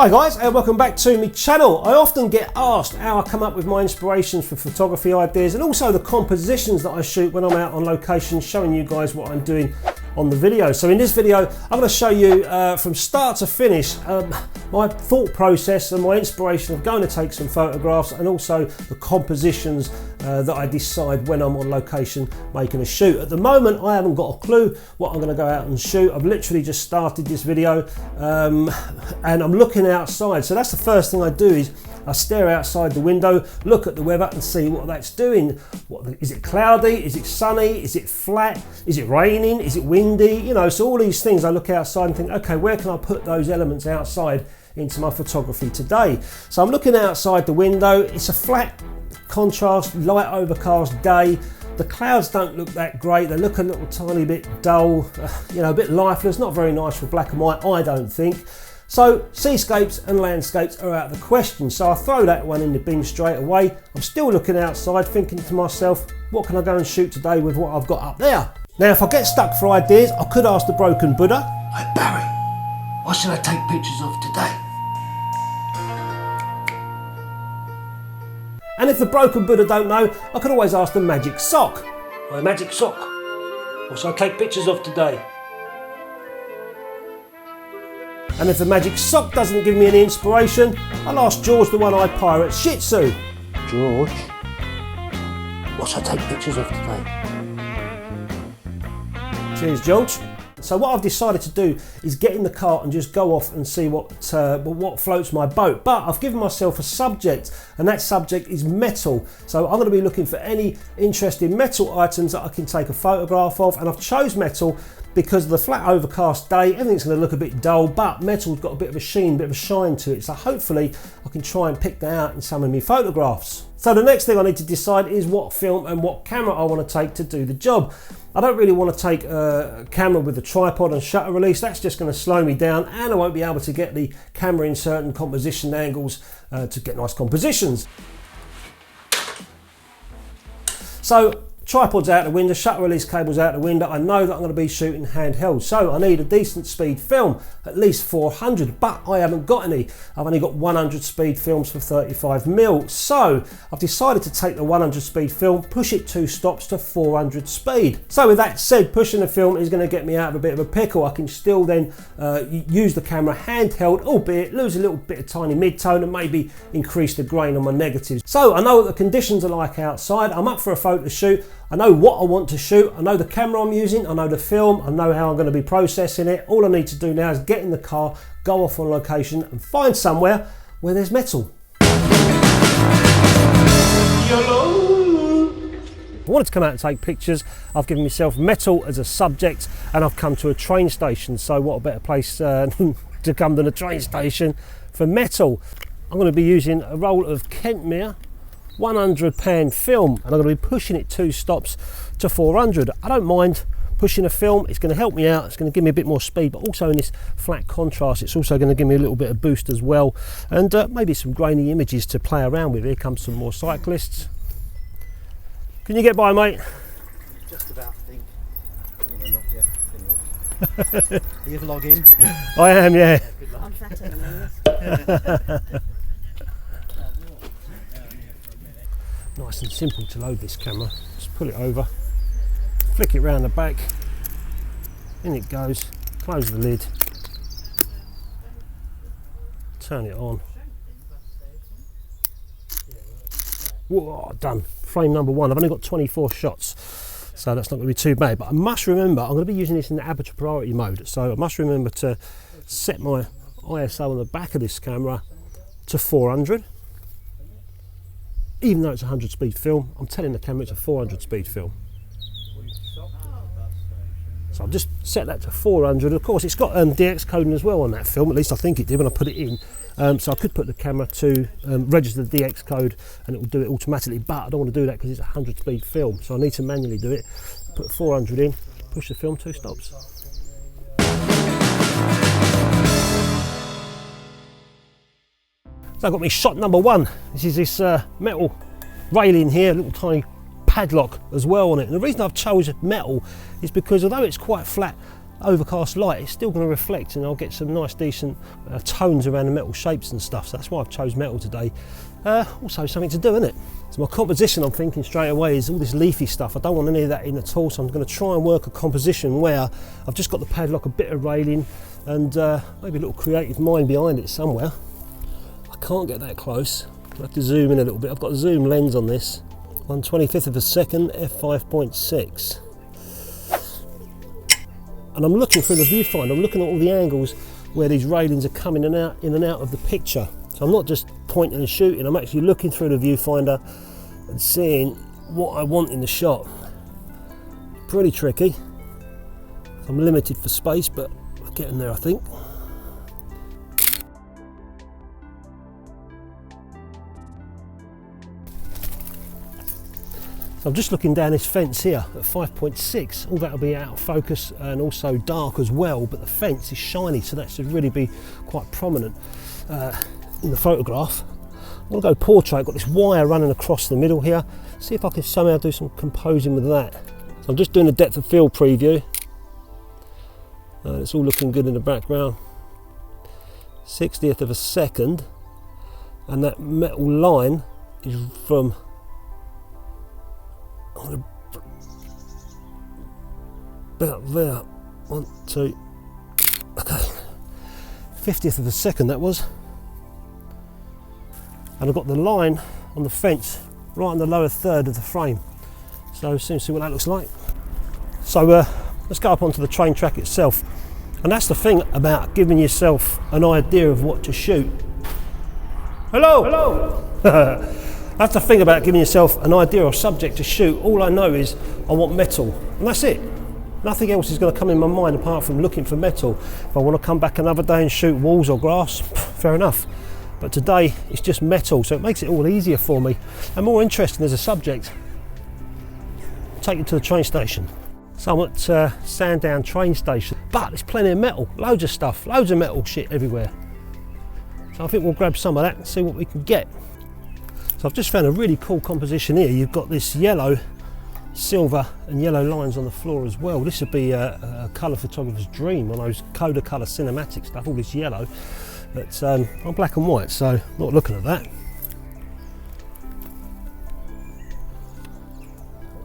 Hi guys, and welcome back to my channel. I often get asked how I come up with my inspirations for photography ideas and also the compositions that I shoot when I'm out on location, showing you guys what I'm doing on the video. So in this video, I'm going to show you from start to finish my thought process and my inspiration of going to take some photographs, and also the compositions that I decide when I'm on location making a shoot. At the moment, I haven't got a clue what I'm going to go out and shoot. I've literally just started this video and I'm looking outside. So that's the first thing I do, is I stare outside the window, look at the weather and see what that's doing. Is it cloudy? Is it sunny? Is it flat? Is it raining? Is it windy? You know, so all these things I look outside and think, okay, where can I put those elements outside into my photography today? So I'm looking outside the window. It's a flat contrast, light overcast day. The clouds don't look that great. They look a little tiny bit dull, you know, a bit lifeless, not very nice for black and white, I don't think. So seascapes and landscapes are out of the question. So I throw that one in the bin straight away. I'm still looking outside thinking to myself, what can I go and shoot today with what I've got up there? Now, if I get stuck for ideas, I could ask the broken Buddha. Hey Barry, what should I take pictures of today? And if the broken Buddha don't know, I could always ask the magic sock. My magic sock, what should I take pictures of today? And if the magic sock doesn't give me any inspiration, I'll ask George, the one-eyed pirate Shih Tzu. George, what should I take pictures of today? Cheers, George. So what I've decided to do is get in the car and just go off and see what floats my boat. But I've given myself a subject, and that subject is metal. So I'm going to be looking for any interesting metal items that I can take a photograph of, and I've chose metal because of the flat overcast day. Everything's going to look a bit dull, but metal's got a bit of a sheen, a bit of a shine to it. So hopefully I can try and pick that out in some of my photographs. So the next thing I need to decide is what film and what camera I want to take to do the job. I don't really want to take a camera with a tripod and shutter release. That's just going to slow me down, and I won't be able to get the camera in certain composition angles to get nice compositions. So tripod's out the window, shutter release cable's out the window. I know that I'm going to be shooting handheld, so I need a decent speed film, at least 400, but I haven't got any. I've only got 100 speed films for 35mm, so I've decided to take the 100 speed film, push it 2 stops to 400 speed. So with that said, pushing the film is going to get me out of a bit of a pickle. I can still then use the camera handheld, albeit lose a little bit of tiny mid-tone and maybe increase the grain on my negatives. So I know what the conditions are like outside. I'm up for a photo shoot. I know what I want to shoot, I know the camera I'm using, I know the film, I know how I'm going to be processing it. All I need to do now is get in the car, go off on location and find somewhere where there's metal. I wanted to come out and take pictures. I've given myself metal as a subject, and I've come to a train station, so what a better place to come than a train station for metal. I'm going to be using a roll of Kentmere 100 film, and I'm going to be pushing it 2 stops to 400. I don't mind pushing a film, it's going to help me out, it's going to give me a bit more speed, but also in this flat contrast it's also going to give me a little bit of boost as well, and maybe some grainy images to play around with. Here comes some more cyclists. Can you get by, mate? Just about, I think. I don't want to knock your thing off. Are you vlogging? I am, yeah. I'm flattering this. Nice and simple to load this camera. Just pull it over, flick it round the back, in it goes, close the lid, turn it on. Whoa, done. Frame number 1. I've only got 24 shots, so that's not going to be too bad. But I must remember, I'm going to be using this in the aperture priority mode, so I must remember to set my ISO on the back of this camera to 400. Even though it's a 100 speed film, I'm telling the camera it's a 400 speed film. So I've just set that to 400. Of course, it's got DX coding as well on that film, at least I think it did when I put it in. So I could put the camera to register the DX code and it will do it automatically, but I don't want to do that because it's a 100 speed film. So I need to manually do it. Put 400 in, push the film 2 stops. So I've got me shot number 1. This is this metal railing here, a little tiny padlock as well on it. And the reason I've chosen metal is because although it's quite flat, overcast light, it's still going to reflect, and I'll get some nice decent tones around the metal shapes and stuff. So that's why I've chose metal today. Also something to do, isn't it? So my composition, I'm thinking straight away, is all this leafy stuff. I don't want any of that in at all, so I'm going to try and work a composition where I've just got the padlock, a bit of railing, and maybe a little creative mind behind it somewhere. I can't get that close. I have to zoom in a little bit. I've got a zoom lens on this, 1/25 of a second, f5.6. And I'm looking through the viewfinder, I'm looking at all the angles where these railings are coming in and out of the picture. So I'm not just pointing and shooting, I'm actually looking through the viewfinder and seeing what I want in the shot. Pretty tricky. I'm limited for space, but I'm getting there, I think. So I'm just looking down this fence here at 5.6. All that'll be out of focus and also dark as well, but the fence is shiny, so that should really be quite prominent in the photograph. I'm going to go portrait. I've got this wire running across the middle here. See if I can somehow do some composing with that. So I'm just doing a depth of field preview. It's all looking good in the background. 60th of a second, and that metal line is from about there. 1, 2, okay, 50th of a second that was. And I've got the line on the fence right in the lower third of the frame. So soon see what that looks like. So let's go up onto the train track itself. And that's the thing about giving yourself an idea of what to shoot. Hello! Hello! That's the thing about giving yourself an idea or subject to shoot. All I know is I want metal, and that's it. Nothing else is going to come in my mind apart from looking for metal. If I want to come back another day and shoot walls or grass, fair enough. But today it's just metal, so it makes it all easier for me and more interesting as a subject. Take you to the train station. So I'm at Sandown train station, but there's plenty of metal, loads of stuff, loads of metal shit everywhere. So I think we'll grab some of that and see what we can get. So I've just found a really cool composition here. You've got this yellow, silver and yellow lines on the floor as well. This would be a colour photographer's dream on those Kodak colour cinematic stuff, all this yellow. But I'm black and white, so not looking at that.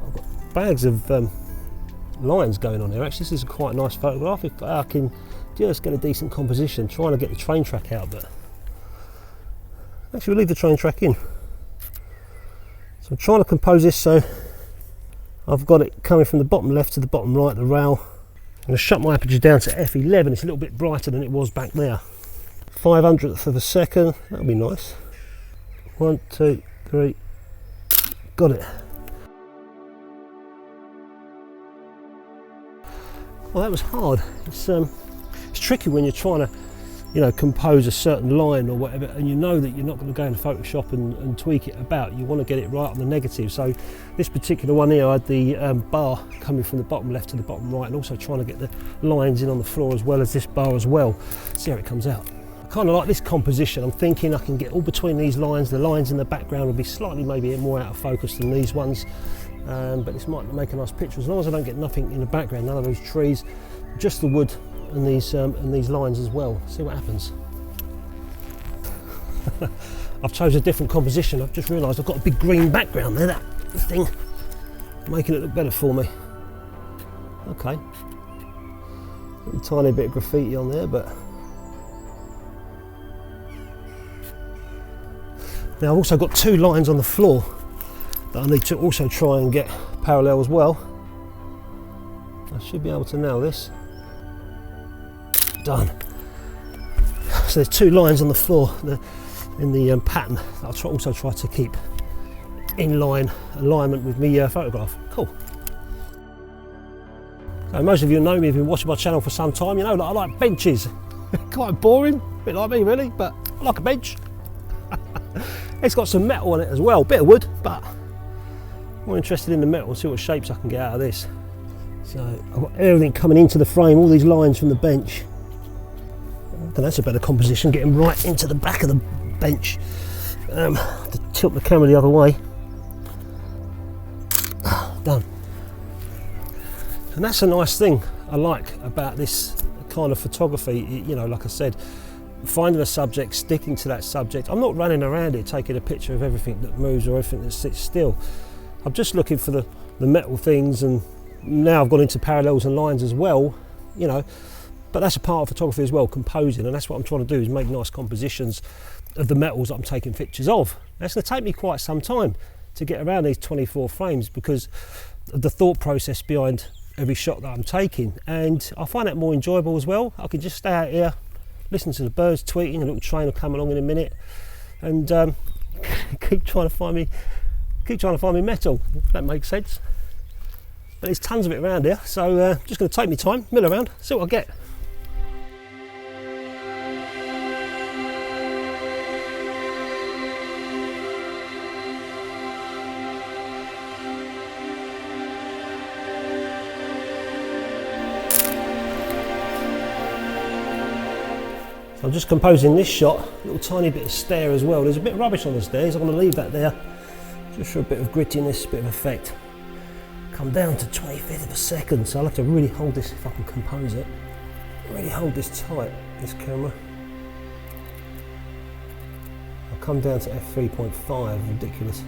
I've got bags of lines going on here. Actually, this is quite a nice photograph. If I can just get a decent composition, trying to get the train track out, but actually we'll leave the train track in. So I'm trying to compose this so I've got it coming from the bottom left to the bottom right of the rail. I'm going to shut my aperture down to f11. It's a little bit brighter than it was back there. 500th of a second, that'll be nice. 1, 2, 3, got it. Well, that was hard. It's tricky when you're trying to, you know, compose a certain line or whatever, and you know that you're not going to go into Photoshop and tweak it about. You want to get it right on the negative. So this particular one here, I had the bar coming from the bottom left to the bottom right, and also trying to get the lines in on the floor as well as this bar as well. See how it comes out. I kind of like this composition. I'm thinking I can get all between these lines. The lines in the background will be slightly maybe more out of focus than these ones, but this might make a nice picture as long as I don't get nothing in the background, none of those trees, just the wood and these lines as well. See what happens. I've chosen a different composition. I've just realised I've got a big green background there, that thing making it look better for me. Okay, a tiny bit of graffiti on there, but now I've also got 2 lines on the floor that I need to also try and get parallel as well. I should be able to nail this. Done. So there's 2 lines on the floor in the pattern that I'll also try to keep in alignment with me photograph. Cool. So most of you know me, if you've been watching my channel for some time, you know that I like benches. Quite boring, a bit like me really, but I like a bench. It's got some metal on it as well, bit of wood, but more interested in the metal and see what shapes I can get out of this. So I've got everything coming into the frame, all these lines from the bench. I think that's a better composition, getting right into the back of the bench. To tilt the camera the other way. Done. And that's a nice thing I like about this kind of photography, you know, like I said, finding a subject, sticking to that subject. I'm not running around it taking a picture of everything that moves or everything that sits still. I'm just looking for the metal things, and now I've gone into parallels and lines as well, you know, but that's a part of photography as well, composing, and that's what I'm trying to do, is make nice compositions of the metals that I'm taking pictures of. That's going to take me quite some time to get around these 24 frames because of the thought process behind every shot that I'm taking, and I find that more enjoyable as well. I can just stay out here, listen to the birds tweeting, a little train will come along in a minute, and keep trying to find me metal, if that makes sense. But there's tons of it around here, so just going to take me time, mill around, see what I get. I'm just composing this shot, a little tiny bit of stair as well. There's a bit of rubbish on the stairs, I'm going to leave that there just for a bit of grittiness, a bit of effect. Come down to 25th of a second, so I'll have to really hold this if I can compose it. Really hold this tight, this camera. I'll come down to f3.5, ridiculous.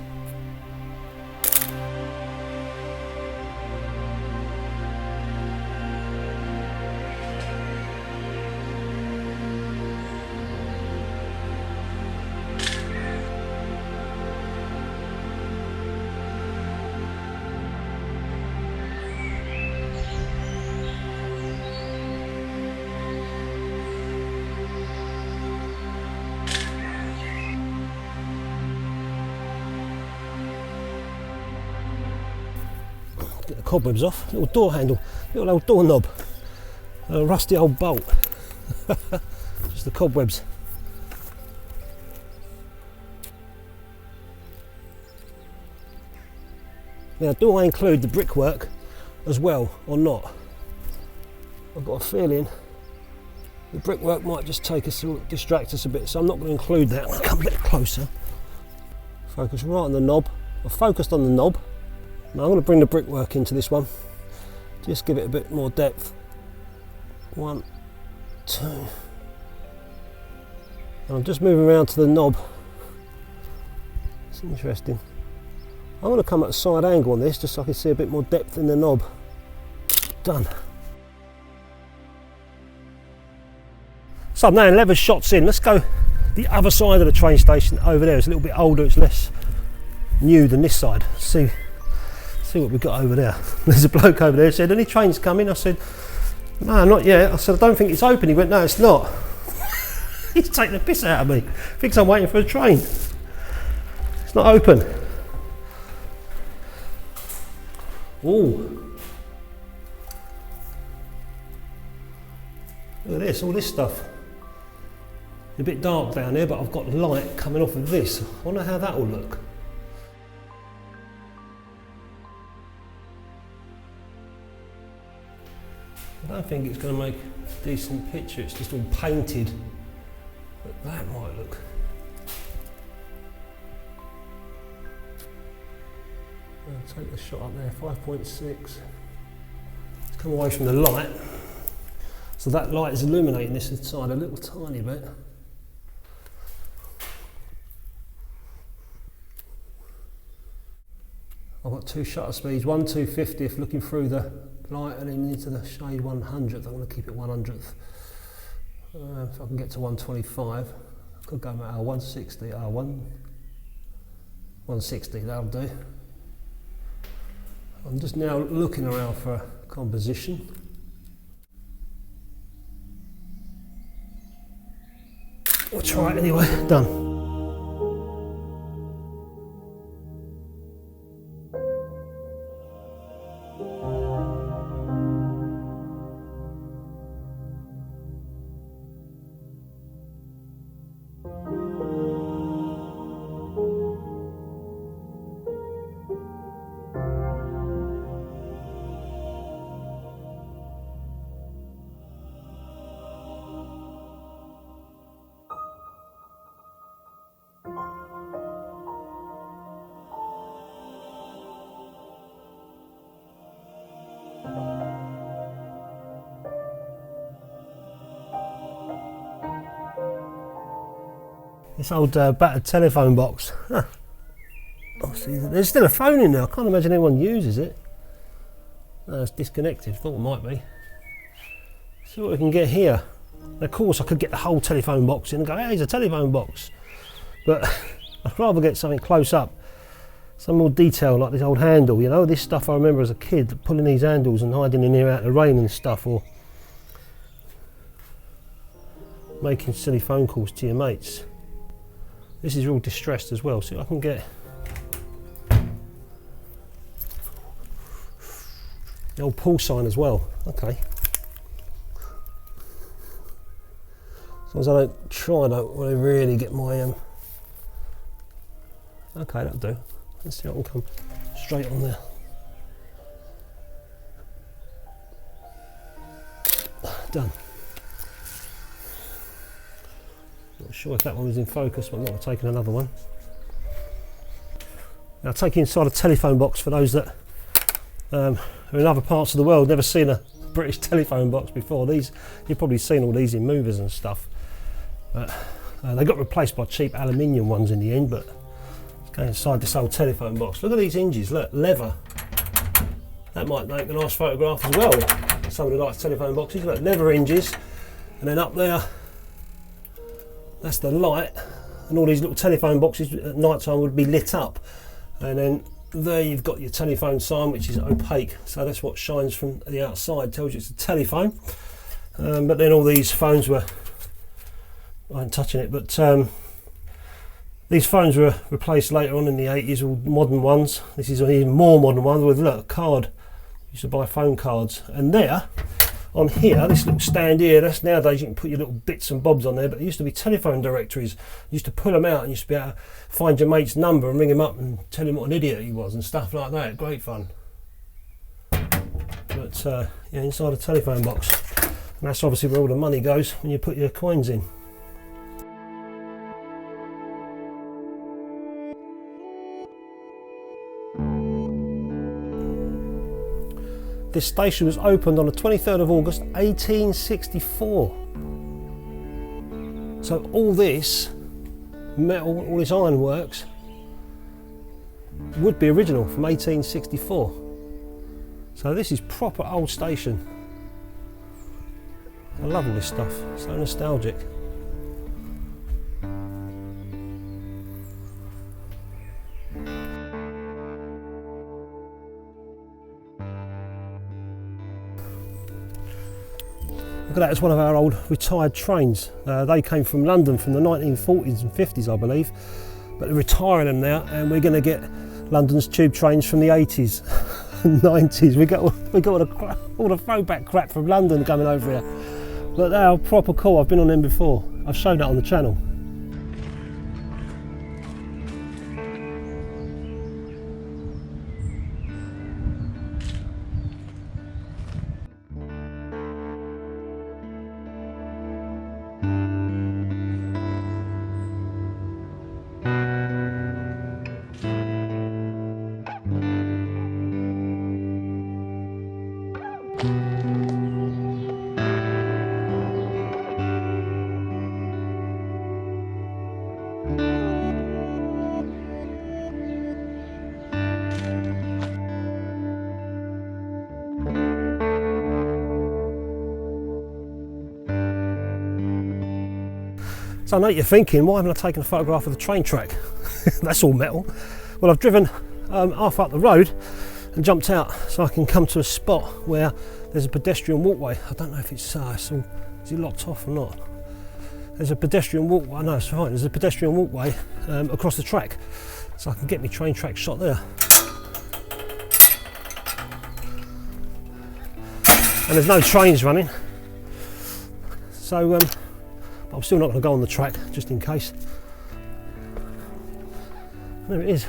Get the cobwebs off, little door handle, little old door knob, a rusty old bolt, just the cobwebs. Now, do I include the brickwork as well or not? I've got a feeling the brickwork might just distract us a bit, so I'm not going to include that. I'm going to come a bit closer. Focus right on the knob. I've focused on the knob. Now I'm going to bring the brickwork into this one, just give it a bit more depth. 1, 2, and I'm just moving around to the knob. It's interesting. I'm going to come at a side angle on this just so I can see a bit more depth in the knob. Done. So I'm now 11 shots in. Let's go the other side of the train station over there. It's a little bit older, it's less new than this side. See what we've got over there. There's a bloke over there who said, any trains coming? I said, no, not yet. I said, I don't think it's open. He went, no, it's not. He's taking the piss out of me. Thinks I'm waiting for a train. It's not open. Ooh. Look at this, all this stuff. It's a bit dark down there, but I've got light coming off of this. I wonder how that will look. I don't think it's going to make a decent picture, it's just all painted, but that might look. I'll take the shot up there, 5.6. Let's come away from the light. So that light is illuminating this side a little tiny bit. I've got two shutter speeds, one 250th looking through the light and then into the shade 100th. I want to keep it 100th. If I can get to 125, I could go about 160, 160, that'll do. I'm just now looking around for a composition. We'll try it anyway, done. This old battered telephone box. Huh. Oh, see, there's still a phone in there. I can't imagine anyone uses it. No, it's disconnected. Thought it might be. See what we can get here. Of course, I could get the whole telephone box in and go, hey, it's a telephone box. But I'd rather get something close up. Some more detail, like this old handle, you know. This stuff I remember as a kid, pulling these handles and hiding in here out of the rain and stuff, or making silly phone calls to your mates. This is real distressed as well. See what I can get. The old pull sign as well. Okay. As long as I don't try, I don't want to really get my okay, that'll do. Let's see if I can come straight on there. Done. Not sure if that one was in focus, but I'm not taking another one. Now, taking inside a telephone box for those that are in other parts of the world, never seen a British telephone box before. These, you've probably seen all these in movies and stuff, but they got replaced by cheap aluminium ones in the end. But let's go inside this old telephone box. Look at these hinges, look, leather. That might make a nice photograph as well. Somebody likes telephone boxes, look, leather hinges, and then up there, that's the light, and all these little telephone boxes at night time would be lit up. And then there you've got your telephone sign, which is opaque, so that's what shines from the outside, tells you it's a telephone. But then all these phones were, I ain't touching it, but these phones were replaced later on in the 80s, all modern ones. This is an even more modern one with, look, a card. Used to buy phone cards. And there, on here, this little stand here, that's nowadays you can put your little bits and bobs on there, but there used to be telephone directories. You used to pull them out and you used to be able to find your mate's number and ring him up and tell him what an idiot he was and stuff like that. Great fun. But yeah, inside a telephone box. And that's obviously where all the money goes when you put your coins in. This station was opened on the 23rd of August 1864. So all this metal, all this ironworks would be original from 1864. So this is proper old station. I love all this stuff, so nostalgic. Look at that, it's one of our old retired trains. They came from London from the 1940s and 50s, I believe, but they're retiring them now, and we're going to get London's tube trains from the 80s and 90s. We got all the throwback crap from London coming over here, but they are proper cool. I've been on them before. I've shown that on the channel. So I know you're thinking, why haven't I taken a photograph of the train track? That's all metal. Well, I've driven half up the road and jumped out so I can come to a spot where there's a pedestrian walkway. I don't know if it's is it locked off or not. There's a pedestrian walkway. No, it's fine. There's a pedestrian walkway across the track, so I can get my train track shot there. And there's no trains running, so I'm still not going to go on the track, just in case. There it is.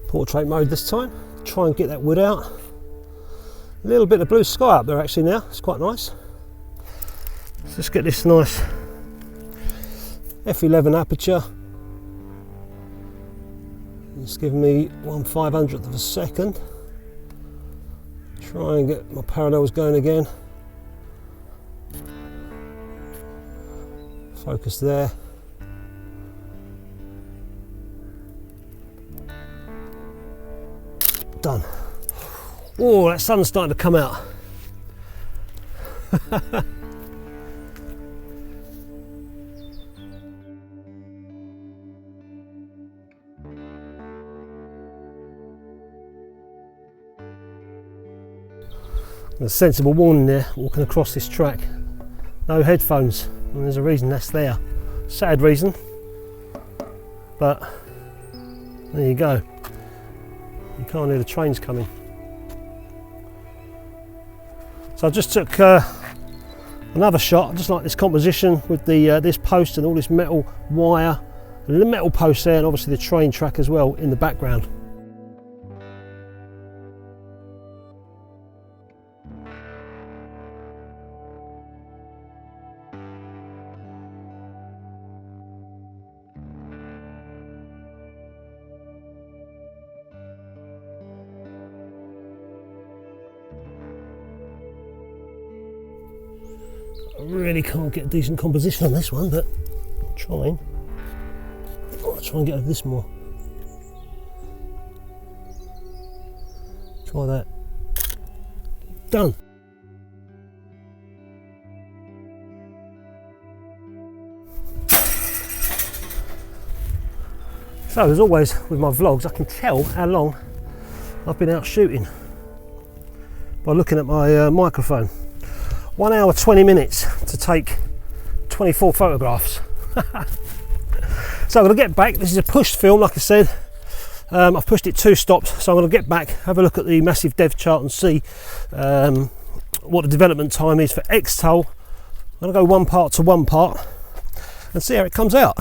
Portrait mode this time. Try and get that wood out. A little bit of blue sky up there actually now. It's quite nice. Let's just get this nice f11 aperture. It's giving me 1/500th of a second. Try and get my parallels going again. Focus there. Done. Oh, that sun's starting to come out. There's a sensible warning there, walking across this track. No headphones, and there's a reason that's there. Sad reason, but there you go. You can't hear the trains coming. So I just took another shot. I just like this composition with the this post and all this metal wire, and the metal post there, and obviously the train track as well in the background. I really can't get a decent composition on this one, but I'm trying. I'll try and get over this more. Try that. Done. So as always with my vlogs, I can tell how long I've been out shooting by looking at my microphone. 1 hour 20 minutes to take 24 photographs. So I'm going to get back. This is a pushed film, like I said. I've pushed it 2 stops, so I'm going to get back, have a look at the massive dev chart and see what the development time is for XTOL. I'm going to go 1 part to 1 part and see how it comes out.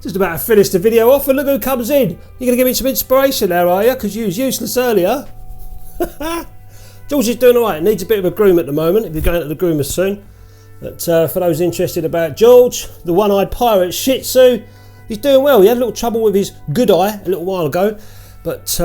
Just about to finish the video off, and look who comes in. You're going to give me some inspiration there, are you? Because you was useless earlier. George is doing alright. Needs a bit of a groom at the moment, if you're going to the groomer soon. But for those interested about George, the one-eyed pirate Shih Tzu, he's doing well. He had a little trouble with his good eye a little while ago, but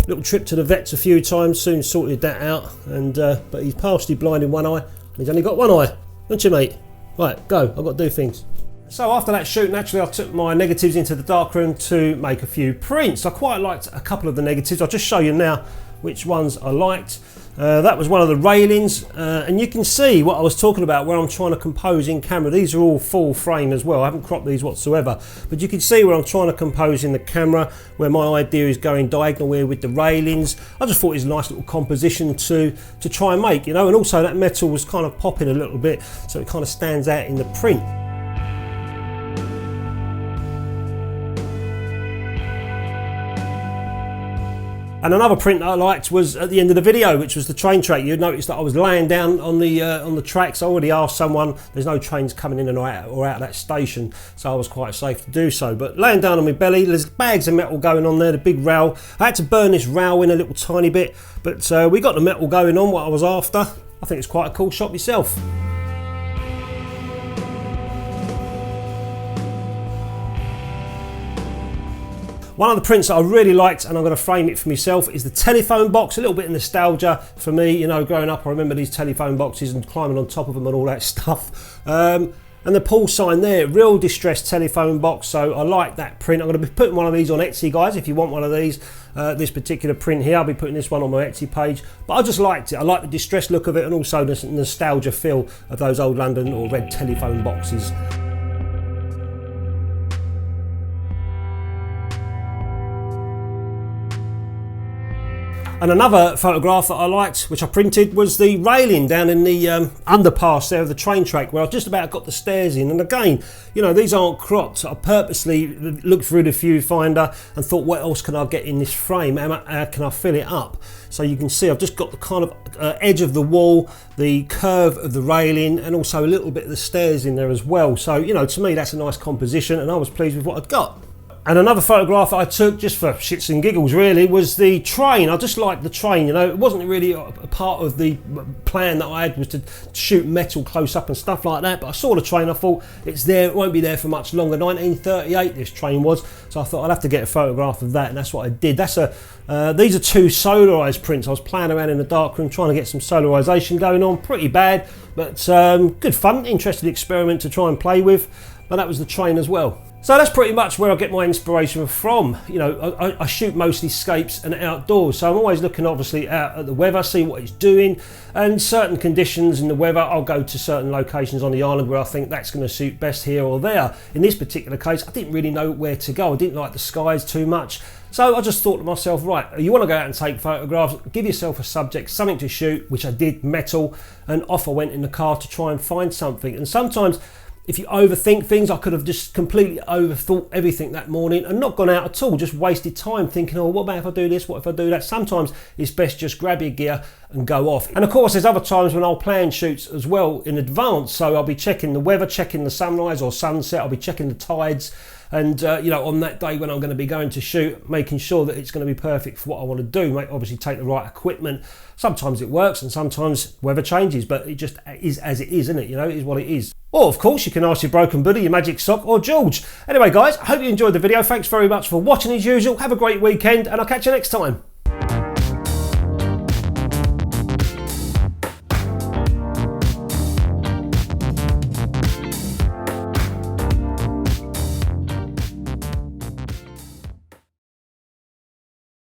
little trip to the vets a few times, soon sorted that out. And but he's partially blind in one eye, and he's only got one eye. Don't you, mate? Right, go. I've got to do things. So after that shoot, naturally I took my negatives into the darkroom to make a few prints. I quite liked a couple of the negatives. I'll just show you now which ones I liked. That was one of the railings, and you can see what I was talking about where I'm trying to compose in camera. These are all full frame as well. I haven't cropped these whatsoever, but you can see where I'm trying to compose in the camera, where my idea is going diagonal here with the railings. I just thought it was a nice little composition to try and make, you know, and also that metal was kind of popping a little bit, so it kind of stands out in the print. And another print that I liked was at the end of the video, which was the train track. You'd notice that I was laying down on the tracks. I already asked someone, there's no trains coming in and out of that station, so I was quite safe to do so. But laying down on my belly, there's bags of metal going on there, the big rail. I had to burn this rail in a little tiny bit, but we got the metal going on, what I was after. I think it's quite a cool shot myself. One of the prints that I really liked, and I'm going to frame it for myself, is the telephone box. A little bit of nostalgia for me, you know, growing up I remember these telephone boxes and climbing on top of them and all that stuff. And the pull sign there, real distressed telephone box, so I like that print. I'm going to be putting one of these on Etsy, guys, if you want one of these. This particular print here, I'll be putting this one on my Etsy page. But I just liked it. I like the distressed look of it, and also the nostalgia feel of those old London or red telephone boxes. And another photograph that I liked, which I printed, was the railing down in the underpass there of the train track, where I just about got the stairs in. And again, you know, these aren't cropped. I purposely looked through the viewfinder and thought, what else can I get in this frame? How can I fill it up? So you can see I've just got the kind of edge of the wall, the curve of the railing, and also a little bit of the stairs in there as well. So, you know, to me that's a nice composition, and I was pleased with what I'd got. And another photograph that I took, just for shits and giggles really, was the train. I just liked the train, you know. It wasn't really a part of the plan that I had, was to shoot metal close up and stuff like that. But I saw the train, I thought, it's there, it won't be there for much longer. 1938 this train was, so I thought I'd have to get a photograph of that, and that's what I did. That's these are two solarised prints. I was playing around in the darkroom trying to get some solarisation going on. Pretty bad, but good fun, interesting experiment to try and play with. But that was the train as well. So that's pretty much where I get my inspiration from. You know, I shoot mostly scapes and outdoors, so I'm always looking obviously out at the weather, see what it's doing, and certain conditions in the weather, I'll go to certain locations on the island where I think that's going to suit best here or there. In this particular case, I didn't really know where to go. I didn't like the skies too much. So I just thought to myself, right, you want to go out and take photographs, give yourself a subject, something to shoot, which I did, metal, and off I went in the car to try and find something. And sometimes, if you overthink things, I could have just completely overthought everything that morning and not gone out at all, just wasted time thinking, oh, what about if I do this, what if I do that? Sometimes it's best just grab your gear and go off. And of course, there's other times when I'll plan shoots as well in advance, so I'll be checking the weather, checking the sunrise or sunset, I'll be checking the tides, and you know, on that day when I'm going to be going to shoot, making sure that it's going to be perfect for what I want to do. Obviously take the right equipment. Sometimes it works and sometimes weather changes, but it just is as it is, isn't it? You know, it is what it is. Or of course you can ask your broken buddy, your magic sock, or George. Anyway guys, I hope you enjoyed the video. Thanks very much for watching as usual. Have a great weekend and I'll catch you next time.